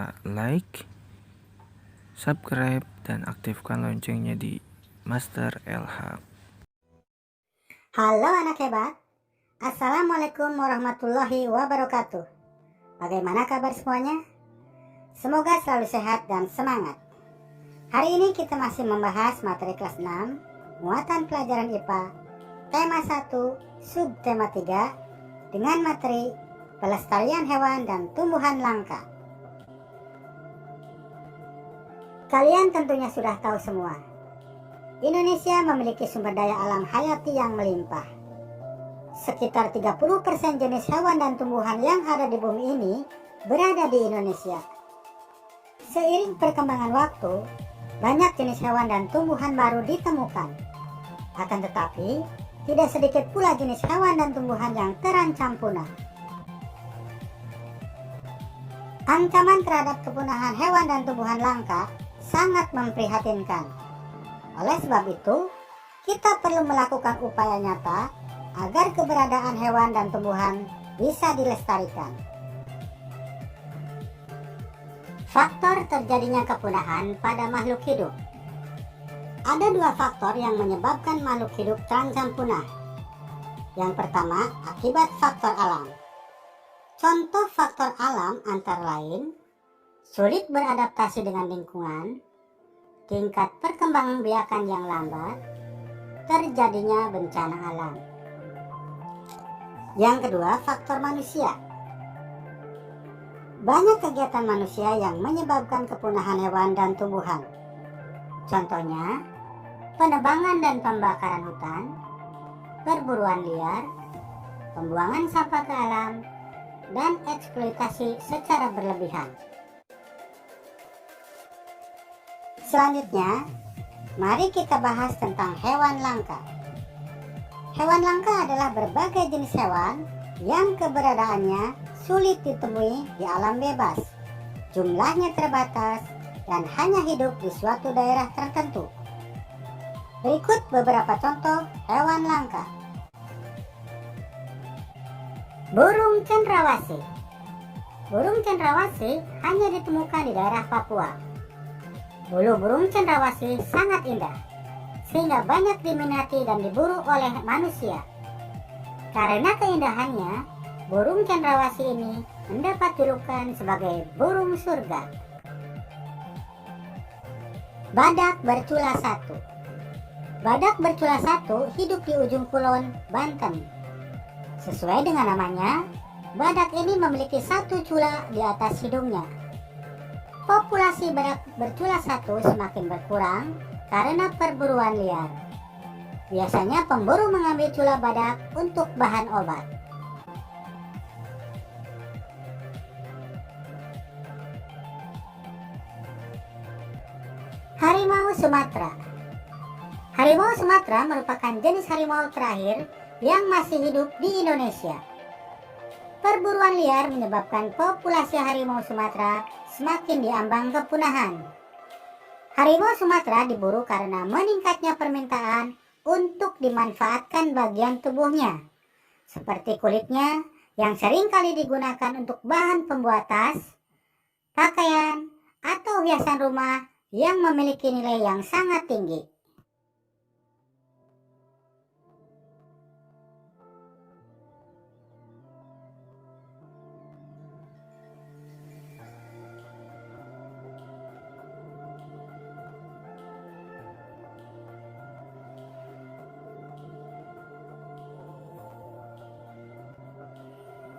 lupa like, subscribe, dan aktifkan loncengnya di Master Elhaq. Halo anak hebat, Assalamualaikum warahmatullahi wabarakatuh. Bagaimana kabar semuanya? Semoga selalu sehat dan semangat. Hari ini kita masih membahas materi kelas 6, muatan pelajaran IPA, tema 1, subtema 3, dengan materi pelestarian hewan dan tumbuhan langka. Kalian tentunya sudah tahu semua, Indonesia memiliki sumber daya alam hayati yang melimpah. Sekitar 30% jenis hewan dan tumbuhan yang ada di bumi ini berada di Indonesia. Seiring perkembangan waktu, banyak jenis hewan dan tumbuhan baru ditemukan. Akan tetapi, tidak sedikit pula jenis hewan dan tumbuhan yang terancam punah. Ancaman terhadap kepunahan hewan dan tumbuhan langka sangat memprihatinkan. Oleh sebab itu, kita perlu melakukan upaya nyata agar keberadaan hewan dan tumbuhan bisa dilestarikan. Faktor terjadinya kepunahan pada makhluk hidup. Ada dua faktor yang menyebabkan makhluk hidup terancam punah. Yang pertama, akibat faktor alam. Contoh faktor alam antara lain sulit beradaptasi dengan lingkungan, tingkat perkembangbiakan yang lambat, terjadinya bencana alam. Yang kedua, faktor manusia. Banyak kegiatan manusia yang menyebabkan kepunahan hewan dan tumbuhan. Contohnya, penebangan dan pembakaran hutan, perburuan liar, pembuangan sampah ke alam, dan eksploitasi secara berlebihan. Selanjutnya, mari kita bahas tentang hewan langka. Hewan langka adalah berbagai jenis hewan yang keberadaannya sulit ditemui di alam bebas, jumlahnya terbatas, dan hanya hidup di suatu daerah tertentu. Berikut beberapa contoh hewan langka. Burung cendrawasih. Burung cendrawasih hanya ditemukan di daerah Papua. Bulu burung cendrawasih sangat indah, sehingga banyak diminati dan diburu oleh manusia. Karena keindahannya, burung cendrawasih ini mendapat julukan sebagai burung surga. Badak bercula satu. Badak bercula satu hidup di ujung kulon, Banten. Sesuai dengan namanya, badak ini memiliki satu cula di atas hidungnya. Populasi badak bercula satu semakin berkurang karena perburuan liar. Biasanya pemburu mengambil cula badak untuk bahan obat. Harimau Sumatera. Harimau Sumatera merupakan jenis harimau terakhir yang masih hidup di Indonesia. Perburuan liar menyebabkan populasi harimau Sumatera semakin diambang kepunahan. Harimau Sumatera diburu karena meningkatnya permintaan untuk dimanfaatkan bagian tubuhnya, seperti kulitnya yang sering kali digunakan untuk bahan pembuat tas, pakaian, atau hiasan rumah yang memiliki nilai yang sangat tinggi.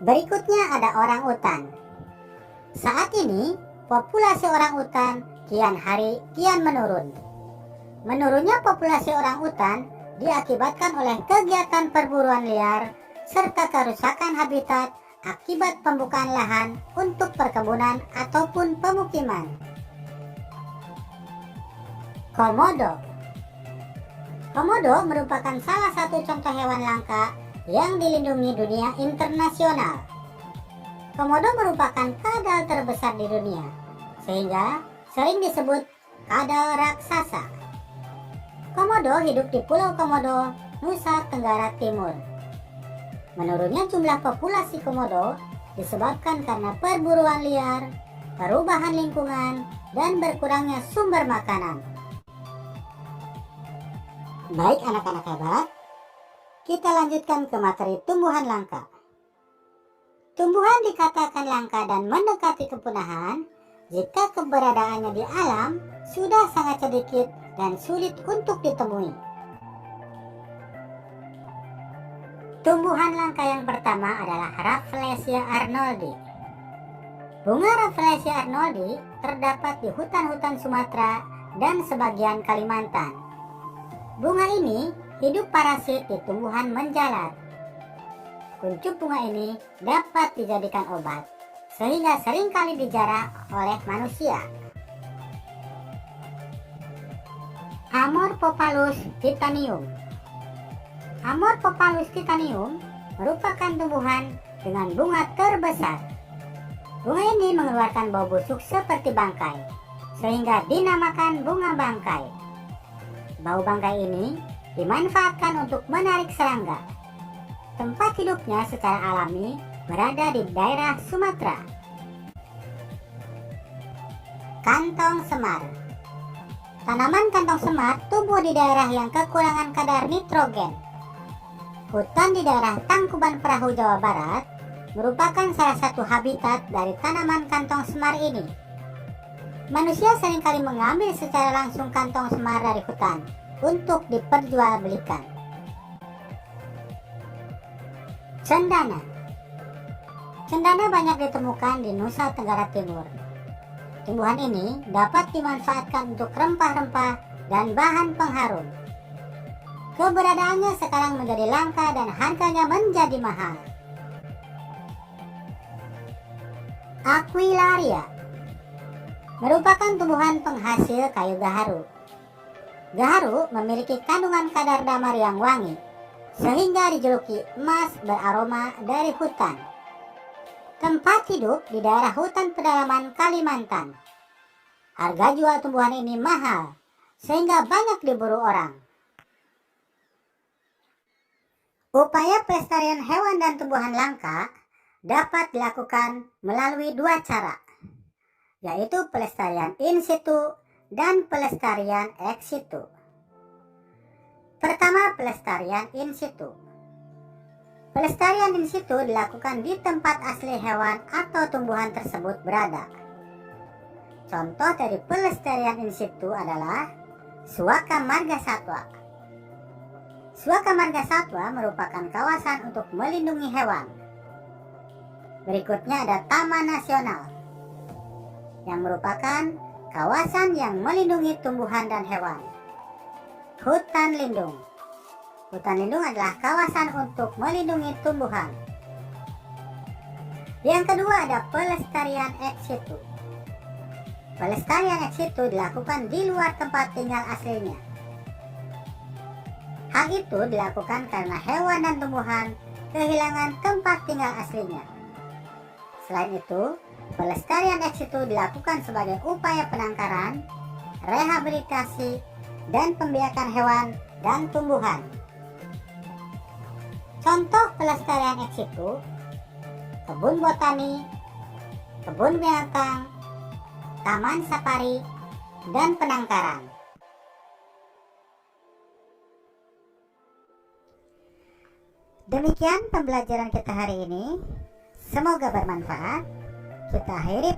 Berikutnya ada orang utan. Saat ini, populasi orang utan kian hari kian menurun. Menurunnya populasi orang utan diakibatkan oleh kegiatan perburuan liar serta kerusakan habitat akibat pembukaan lahan untuk perkebunan ataupun pemukiman. Komodo. Komodo merupakan salah satu contoh hewan langka yang dilindungi dunia internasional. Komodo merupakan kadal terbesar di dunia, sehingga sering disebut kadal raksasa. Komodo hidup di Pulau Komodo, Nusa Tenggara Timur. Menurunnya jumlah populasi komodo disebabkan karena perburuan liar, perubahan lingkungan, dan berkurangnya sumber makanan. Baik anak-anak hebat, kita lanjutkan ke materi tumbuhan langka. Tumbuhan dikatakan langka dan mendekati kepunahan jika keberadaannya di alam sudah sangat sedikit dan sulit untuk ditemui. Tumbuhan langka yang pertama adalah Rafflesia arnoldi. Bunga Rafflesia arnoldi terdapat di hutan-hutan Sumatera dan sebagian Kalimantan. Bunga ini hidup parasit di tumbuhan menjalar. Kuncup bunga ini dapat dijadikan obat, sehingga seringkali dijarah oleh manusia. Amorphophallus titanium. Amorphophallus titanium merupakan tumbuhan dengan bunga terbesar. Bunga ini mengeluarkan bau busuk seperti bangkai, sehingga dinamakan bunga bangkai. Bau bangkai ini dimanfaatkan untuk menarik serangga. Tempat hidupnya secara alami berada di daerah Sumatera. Kantong semar. Tanaman kantong semar tumbuh di daerah yang kekurangan kadar nitrogen. Hutan di daerah Tangkuban Perahu, Jawa Barat merupakan salah satu habitat dari tanaman kantong semar ini. Manusia seringkali mengambil secara langsung kantong semar dari hutan untuk diperjualbelikan. Cendana. Cendana banyak ditemukan di Nusa Tenggara Timur. Tumbuhan ini dapat dimanfaatkan untuk rempah-rempah dan bahan pengharum. Keberadaannya sekarang menjadi langka dan harganya menjadi mahal. Aquilaria merupakan tumbuhan penghasil kayu gaharu. Gaharu memiliki kandungan kadar damar yang wangi, sehingga dijuluki emas beraroma dari hutan. Tempat hidup di daerah hutan pedalaman Kalimantan. Harga jual tumbuhan ini mahal, sehingga banyak diburu orang. Upaya pelestarian hewan dan tumbuhan langka dapat dilakukan melalui dua cara, yaitu pelestarian in situ dan pelestarian ex situ. Pertama, pelestarian in situ. Pelestarian in situ dilakukan di tempat asli hewan atau tumbuhan tersebut berada. Contoh dari pelestarian in situ adalah Suaka Marga Satwa. Suaka Marga Satwa merupakan kawasan untuk melindungi hewan. Berikutnya ada Taman Nasional, yang merupakan kawasan yang melindungi tumbuhan dan hewan. Hutan lindung. Hutan lindung adalah kawasan untuk melindungi tumbuhan. Yang kedua ada pelestarian ex situ. Pelestarian ex situ dilakukan di luar tempat tinggal aslinya. Hal itu dilakukan karena hewan dan tumbuhan kehilangan tempat tinggal aslinya. Selain itu, pelestarian ex situ dilakukan sebagai upaya penangkaran, rehabilitasi, dan pembiakan hewan dan tumbuhan. Contoh pelestarian ex situ: kebun botani, kebun binatang, taman safari, dan penangkaran. Demikian pembelajaran kita hari ini. Semoga bermanfaat. Kita akhiri